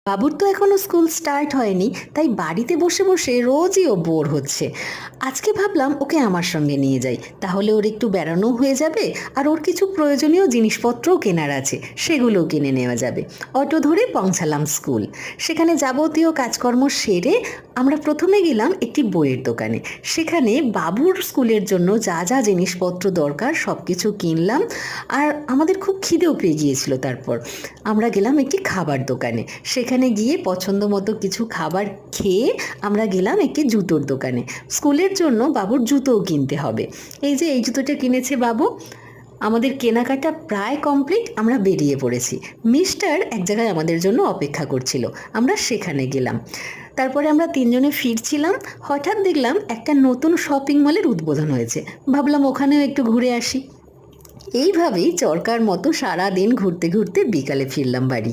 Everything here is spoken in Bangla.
বাবুর তো এখনো স্কুল স্টার্ট হয়নি, তাই বাড়িতে বসে বসে রোজই ও বোর হচ্ছে। আজকে ভাবলাম ওকে আমার সঙ্গে নিয়ে যাই, তাহলে ওর একটু বেড়ানোও হয়ে যাবে আর ওর কিছু প্রয়োজনীয় জিনিসপত্রও কেনার আছে, সেগুলোও কিনে নেওয়া যাবে। অটো ধরে পৌঁছালাম স্কুল। সেখানে যাবতীয় কাজকর্ম সেরে আমরা প্রথমে গেলাম একটি বইয়ের দোকানে। সেখানে বাবুর স্কুলের জন্য যা যা জিনিসপত্র দরকার সব কিছু কিনলাম। আর আমাদের খুব খিদেও পেয়ে গিয়েছিল। তারপর আমরা গেলাম একটি খাবার দোকানে। সেখানে গিয়ে পছন্দ মতো কিছু খাবার খেয়ে আমরা গেলাম একটি জুতোর দোকানে। স্কুলের জন্য বাবুর জুতোও কিনতে হবে। এই যে এই জুতোটা কিনেছে বাবু। আমাদের কেনাকাটা প্রায় কমপ্লিট, আমরা বেরিয়ে পড়েছি। মিস্টার এক জায়গায় আমাদের জন্য অপেক্ষা করছিল, আমরা সেখানে গেলাম। তারপরে আমরা তিনজনে ফিরছিলাম, হঠাৎ দেখলাম একটা নতুন শপিং মলের উদ্বোধন হয়েছে। ভাবলাম ওখানেও একটু ঘুরে আসি। এইভাবেই চরকার মতো সারা দিন ঘুরতে ঘুরতে বিকালে ফিরলাম বাড়ি।